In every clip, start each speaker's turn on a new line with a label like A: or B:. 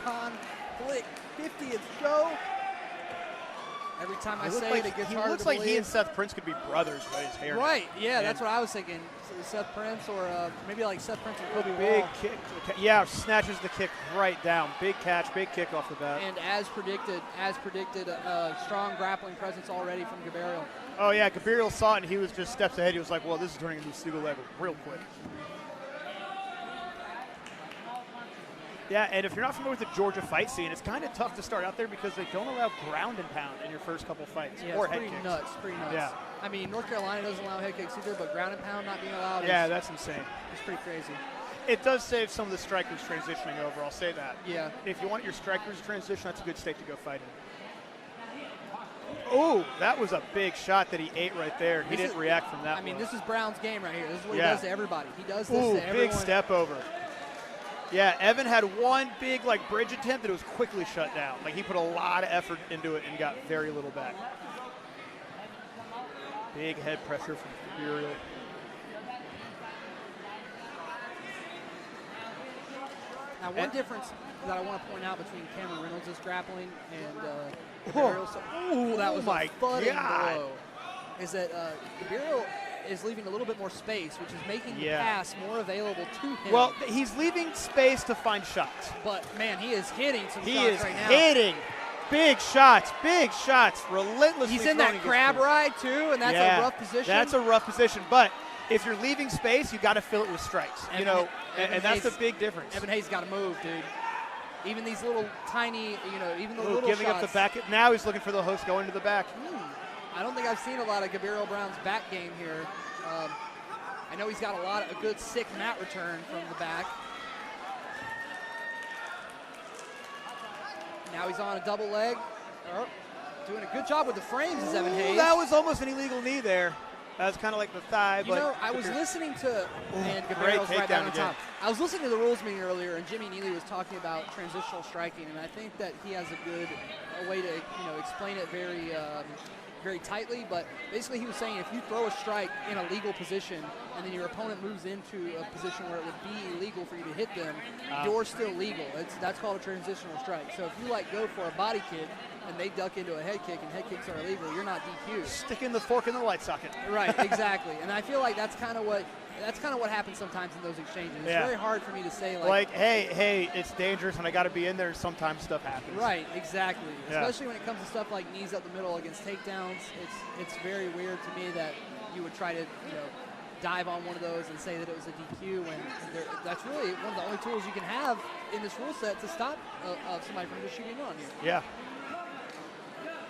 A: con, flick, 50 is go. Every time I say it, it gets harder to believe.
B: He looks like he and Seth Prince could be brothers by his hair.
A: Right, yeah, that's what I was thinking. Seth Prince or maybe like Seth Prince and Kobe
B: Big
A: Wall.
B: kick. Yeah, snatches the kick right down. Big catch, big kick off the bat.
A: And as predicted, strong grappling presence already from Gaberial.
B: Oh, yeah, Gaberial saw it, and he was just steps ahead. He was like, well, this is turning into a single leg real quick. Yeah, and if you're not familiar with the Georgia fight scene, it's kind of tough to start out there because they don't allow ground and pound in your first couple fights.
A: Yeah,
B: or
A: it's
B: head
A: pretty
B: kicks.
A: nuts, pretty nuts.
B: Yeah.
A: I mean, North Carolina doesn't allow head kicks either, but ground and pound not being allowed
B: yeah, that's insane.
A: It's pretty crazy.
B: It does save some of the strikers transitioning over, I'll say that.
A: Yeah.
B: If you want your strikers to transition, that's a good state to go fight in. Oh, that was a big shot that he ate right there. He didn't react from that.
A: I mean, this is Brown's game right here. This is what he
B: Yeah.
A: does to everybody. He does this to everyone.
B: Big step over. Yeah, Evan had one big bridge attempt that was quickly shut down. Like he put a lot of effort into it and got very little back. Big head pressure from Gaberial.
A: Now, one difference that I want to point out between Cameron Reynolds' grappling and Gaberial's, that was a thudding blow, is that Gaberial is leaving a little bit more space, which is making the pass more available to him.
B: Well, he's leaving space to find shots.
A: But, man, he is hitting some shots right now.
B: He is hitting big shots, relentlessly.
A: He's in that crab ride, too, and that's a rough position.
B: That's a rough position, but if you're leaving space, you got to fill it with strikes. And that's the big difference.
A: Evan Hayes got to move, dude. Even these little tiny, even the little
B: giving
A: shots.
B: up the back. Now he's looking for the hook going to the back.
A: I don't think I've seen a lot of Gaberial Brown's back game here. I know he's got a good sick mat return from the back. Now he's on a double leg. Doing a good job with the frames is Evan Hayes.
B: That was almost an illegal knee there. That was kind of like the thigh.
A: I was listening to, and Gaberial's right down on top. I was listening to the rules meeting earlier, and Jimmy Neely was talking about transitional striking, and I think that he has a way to explain it very tightly, but basically he was saying if you throw a strike in a legal position and then your opponent moves into a position where it would be illegal for you to hit them, you're still legal. That's called a transitional strike. So if you go for a body kick and they duck into a head kick and head kicks are illegal, you're not DQ'd.
B: Sticking the fork in the light socket.
A: Right, exactly. And I feel like that's kind of what happens sometimes in those exchanges. It's very hard for me to say
B: hey, it's dangerous and I got to be in there. Sometimes stuff happens.
A: Right, exactly. Yeah. Especially when it comes to stuff like knees up the middle against takedowns. It's very weird to me that you would try to dive on one of those and say that it was a DQ when that's really one of the only tools you can have in this rule set to stop somebody from just shooting on you.
B: Yeah.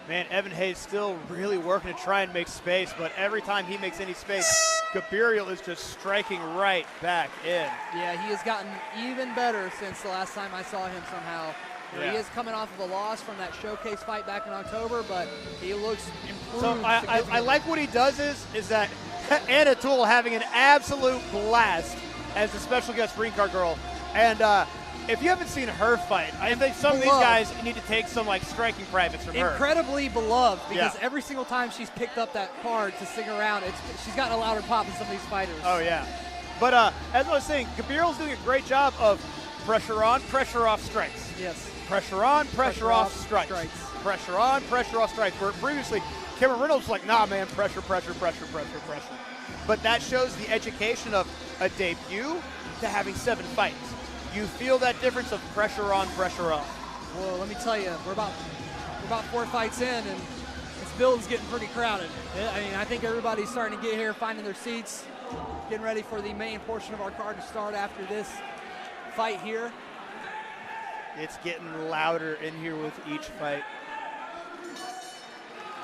B: Man, Evan Hayes still really working to try and make space, but every time he makes any space, Gaberial is just striking right back in. Yeah,
A: he has gotten even better since the last time I saw him somehow. He is coming off of a loss from that showcase fight back in October, but he looks improved.
B: So I like what he does is that Anna Toole having an absolute blast as a special guest green card girl. And if you haven't seen her fight, I think some of these guys need to take some striking privates from her.
A: Incredibly beloved because every single time she's picked up that card to sing around, she's gotten a louder pop than some of these fighters.
B: Oh, yeah. But as I was saying, Gaberial's doing a great job of pressure on, pressure off strikes.
A: Yes.
B: Pressure on, pressure off strikes. Pressure on, pressure off strikes. Where previously, Cameron Reynolds was like, nah, man, pressure. But that shows the education of a debut to having 7 fights. You feel that difference of pressure on, pressure off.
A: Well, let me tell you, we're about 4 fights in, and this building's getting pretty crowded. I mean, I think everybody's starting to get here, finding their seats, getting ready for the main portion of our card to start after this fight here.
B: It's getting louder in here with each fight.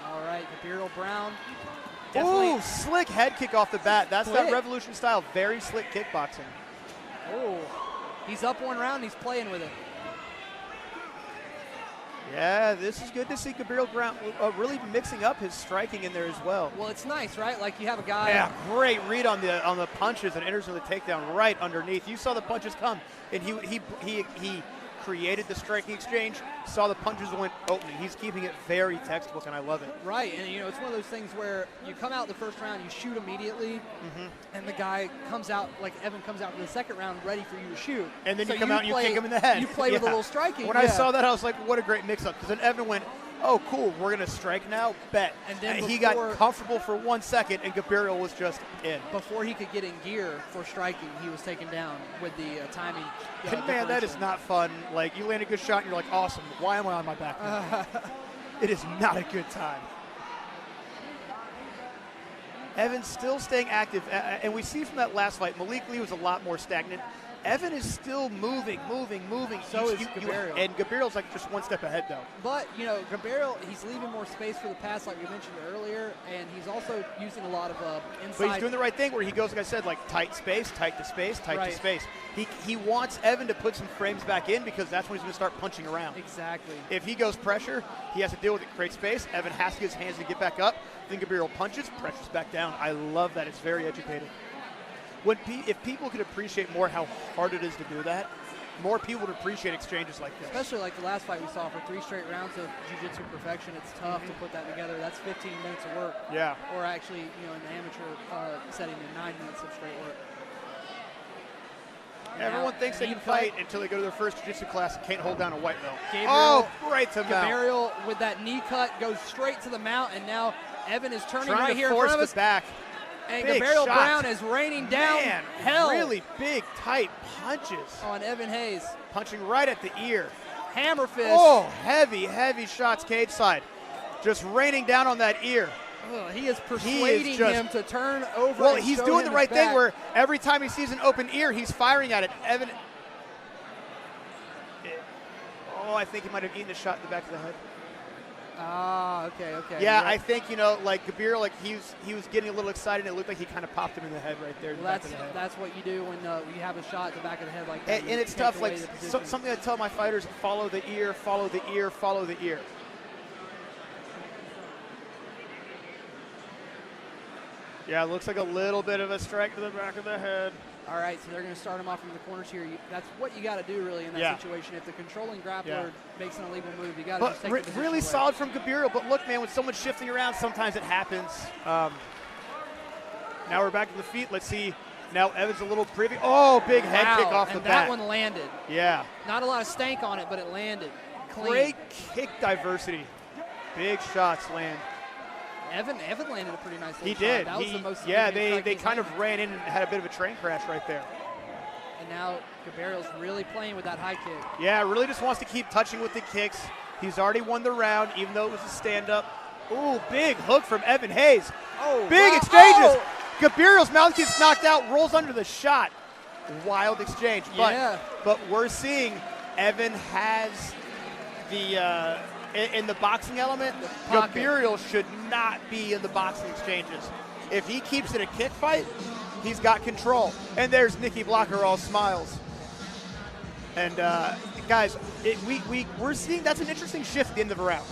A: All right, Gaberial Brown.
B: Ooh, slick head kick off the bat. That's that Revolution style, very slick kickboxing.
A: Oh, he's up 1 round. He's playing with it.
B: Yeah, this is good to see Gaberial Brown really mixing up his striking in there as well.
A: Well, it's nice, right? Like you have a guy.
B: Yeah, great read on the punches and enters in the takedown right underneath. You saw the punches come, and he created the striking exchange, saw the punches went opening. He's keeping it very textbook, and I love it.
A: Right, and it's one of those things where you come out the first round, you shoot immediately, and the guy comes out, like Evan comes out for the second round ready for you to shoot.
B: And then you come out and you kick him in the head.
A: You play with a little striking.
B: When I saw that, I was like, what a great mix-up. Because then Evan went, oh, cool, we're going to strike now? Bet.
A: And then
B: he got comfortable for 1 second, and Gaberial was just in.
A: Before he could get in gear for striking, he was taken down with the timing.
B: And man, that is not fun. Like, you land a good shot, and you're like, awesome. Why am I on my back now? It is not a good time. Evan's still staying active, and we see from that last fight, Malik Lee was a lot more stagnant. Evan is still moving.
A: So is Gaberial.
B: And Gaberial's like just one step ahead, though.
A: But, Gaberial, he's leaving more space for the pass like we mentioned earlier, and he's also using a lot of inside.
B: But he's doing the right thing where he goes, like I said, like tight space, tight to space, tight to space. He wants Evan to put some frames back in because that's when he's going to start punching around.
A: Exactly.
B: If he goes pressure, he has to deal with it, create space. Evan has to get his hands to get back up. Then Gaberial punches, pressure's back down. I love that. It's very educated. If people could appreciate more how hard it is to do that, more people would appreciate exchanges like this.
A: Especially like the last fight we saw for 3 straight rounds of jiu-jitsu perfection. It's tough to put that together. That's 15 minutes of work.
B: Yeah.
A: Or actually, in the amateur setting, in 9 minutes of straight work.
B: Everyone thinks they can fight until they go to their first jiu-jitsu class and can't hold down a white belt.
A: Gaberial,
B: right to mount.
A: Gaberial with that knee cut goes straight to the mount, and now Evan is turning right here in
B: front
A: front of us.
B: Back.
A: And
B: big
A: Gaberial
B: shots.
A: Brown is raining down hell.
B: Really big, tight punches.
A: On Evan Hayes.
B: Punching right at the ear.
A: Hammer fist.
B: Oh, heavy shots cage side. Just raining down on that ear.
A: He is persuading him to turn over.
B: Well, he's doing the right thing where every time he sees an open ear, he's firing at it. Evan. Oh, I think he might have eaten a shot in the back of the head.
A: Ah, okay.
B: Yeah, I think, like Gaberial, like he was getting a little excited, and it looked like he kind of popped him in the head right there.
A: Well, that's what you do when you have a shot at the back of the head like that.
B: And it's tough. Like something I tell my fighters: follow the ear, follow the ear, follow the ear. Yeah, it looks like a little bit of a strike to the back of the head.
A: All right, so they're going to start him off from the corners here. That's what you got to do, really, in that situation. If the controlling grappler makes an illegal move, you got to just take the position
B: really
A: away.
B: solid from Gaberial. But look, man, with someone shifting around, sometimes it happens. Now we're back to the feet. Let's see. Now Evans a little preview. Oh, big head kick off the back.
A: That one landed.
B: Yeah.
A: Not a lot of stank on it, but it landed clean.
B: Great kick diversity. Big shots land.
A: Evan landed a pretty nice little
B: He did.
A: That was the most
B: they kind of ran in and had a bit of a train crash right there.
A: And now Gaberial's really playing with that high kick.
B: Yeah, really just wants to keep touching with the kicks. He's already won the round, even though it was a stand-up. Ooh, big hook from Evan Hayes.
A: Oh,
B: big exchanges. Oh. Gaberial's mouth gets knocked out, rolls under the shot. Wild exchange. But we're seeing Evan has the in the boxing element, Gaberial should not be in the boxing exchanges. If he keeps it a kick fight, he's got control. And there's Nicky Blocker all smiles. And guys, we're seeing that's an interesting shift at the end of the round.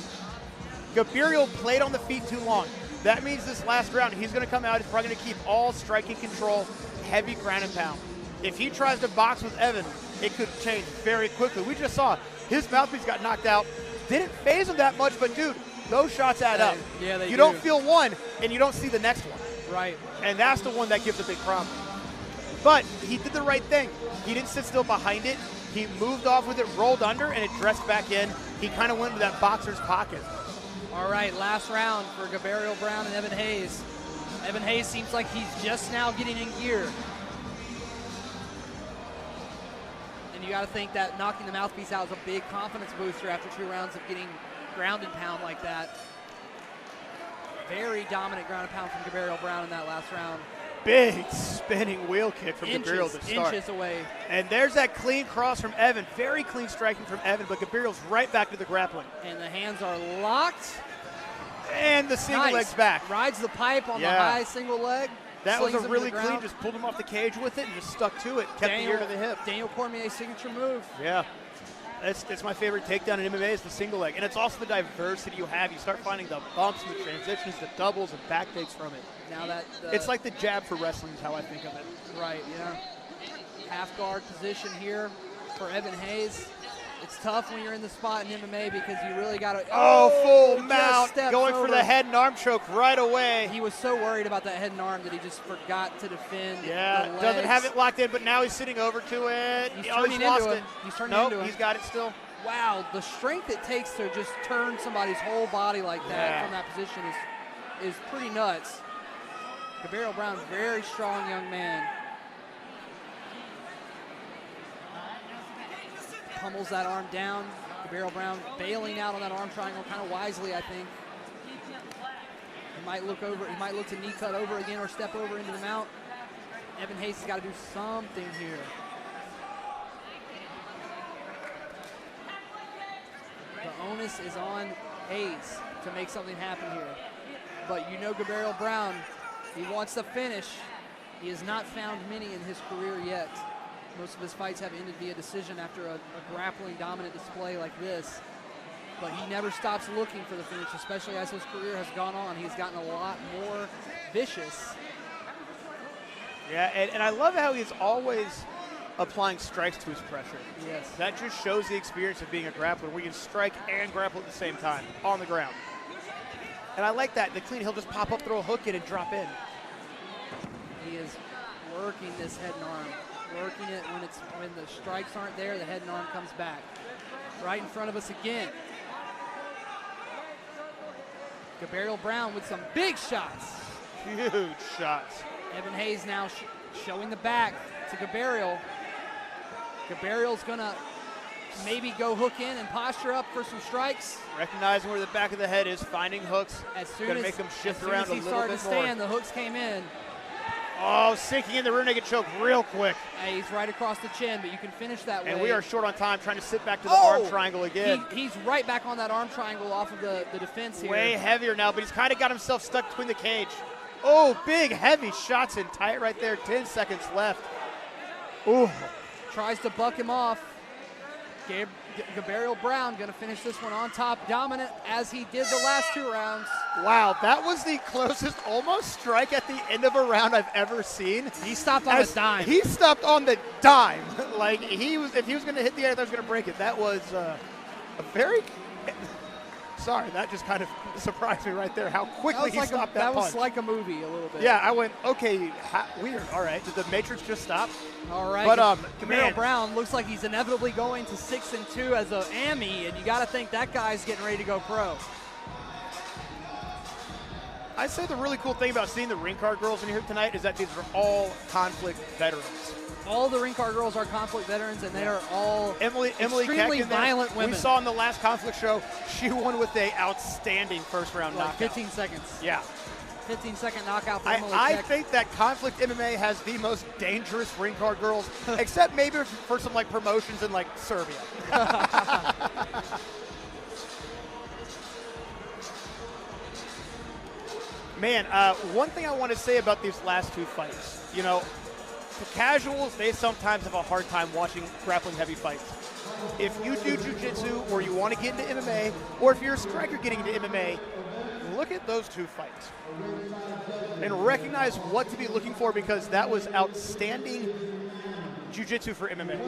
B: Gaberial played on the feet too long. That means this last round, he's going to come out, he's probably going to keep all striking control, heavy ground and pound. If he tries to box with Evan, it could change very quickly. We just saw his mouthpiece got knocked out. Didn't phase him that much, but dude, those shots add up.
A: Yeah,
B: you don't feel one, and you don't see the next one.
A: Right.
B: And that's the one that gives a big problem. But he did the right thing. He didn't sit still behind it. He moved off with it, rolled under, and it dressed back in. He kind of went to that boxer's pocket.
A: All right, last round for Gaberial Brown and Evan Hayes. Evan Hayes seems like he's just now getting in gear. And you got to think that knocking the mouthpiece out is a big confidence booster after 2 rounds of getting ground and pound like that. Very dominant ground and pound from Gaberial Brown in that last round.
B: Big spinning wheel kick from Gaberial to start.
A: Inches away.
B: And there's that clean cross from Evan. Very clean striking from Evan, but Gaberial's right back to the grappling.
A: And the hands are locked.
B: And the single leg's back.
A: Rides the pipe on the high single leg.
B: That was a really clean, just pulled him off the cage with it and just stuck to it, kept the ear to the hip.
A: Daniel Cormier's signature move.
B: Yeah. It's my favorite takedown in MMA is the single leg. And it's also the diversity you have. You start finding the bumps and the transitions, the doubles and back takes from it.
A: Now that
B: it's like the jab for wrestling is how I think of it.
A: Right, yeah. Half guard position here for Evan Hayes. It's tough when you're in the spot in MMA because you really got to.
B: Full mount, going
A: over.
B: for the head and arm choke right away.
A: He was so worried about that head and arm that he just forgot to defend.
B: Yeah,
A: the legs.
B: doesn't have it locked in, but now he's sitting over to it.
A: He's turning into him. He's turning into him.
B: He's got it still.
A: Wow, the strength it takes to just turn somebody's whole body like that from that position is pretty nuts. Gaberial Brown, very strong young man. Pummels that arm down. Gaberial Brown bailing out on that arm triangle kind of wisely, I think. He might look over. He might look to knee cut over again or step over into the mount. Evan Hayes has got to do something here. The onus is on Hayes to make something happen here. But you know Gaberial Brown, he wants to finish. He has not found many in his career yet. Most of his fights have ended via decision after a grappling dominant display like this. But he never stops looking for the finish, especially as his career has gone on. He's gotten a lot more vicious.
B: Yeah, and I love how he's always applying strikes to his pressure.
A: Yes.
B: That just shows the experience of being a grappler. We can strike and grapple at the same time on the ground. And I like that. The clean, he'll just pop up, throw a hook in, and drop in.
A: He is working this head and arm. Working it when the strikes aren't there, the head and arm comes back. Right in front of us again. Gaberial Brown with some big shots.
B: Huge shots.
A: Evan Hayes now showing the back to Gaberial. Gaberial's gonna maybe go hook in and posture up for some strikes.
B: Recognizing where the back of the head is, finding hooks.
A: As soon
B: gonna
A: as
B: make him shift
A: as soon
B: around
A: as
B: a
A: he
B: little
A: started
B: bit
A: to
B: more.
A: stand, the hooks came in.
B: Oh, sinking in the rear naked choke real quick.
A: He's right across the chin, but you can finish that way.
B: And we are short on time, trying to sit back to the arm triangle again.
A: He's right back on that arm triangle off of the defense here.
B: Way heavier now, but he's kind of got himself stuck between the cage. Oh, big, heavy shots in tight right there. 10 seconds left. Ooh.
A: Tries to buck him off. Gaberial Brown going to finish this one on top, dominant as he did the last 2 rounds.
B: Wow, that was the closest almost strike at the end of a round I've ever seen.
A: He stopped on a dime.
B: He stopped on the dime. Like if he was going to hit the air, that was going to break it. That was a very. Sorry, that just kind of surprised me right there. How quickly he stopped that punch.
A: That was like a movie a little bit.
B: Yeah, I went, okay, weird. All right, did the Matrix just stop?
A: All right,
B: but
A: Gaberial Brown looks like he's inevitably going to 6-2 as an AMI, and you got to think that guy's getting ready to go pro.
B: I'd say the really cool thing about seeing the ring card girls in here tonight is that these are all conflict veterans.
A: All the ring card girls are conflict veterans, and they are all
B: Emily
A: extremely violent women.
B: We saw in the last conflict show, she won with a outstanding first round knockout.
A: 15 seconds.
B: Yeah.
A: 15-second knockout for Emily.
B: I think that Conflict MMA has the most dangerous ring card girls, except maybe for some like promotions in like Serbia. Man, one thing I want to say about these last 2 fights, you know, the casuals, they sometimes have a hard time watching grappling heavy fights. If you do jiu-jitsu or you want to get into MMA, or if you're a striker getting into MMA, look at those 2 fights and recognize what to be looking for, because that was outstanding jiu-jitsu for MMA.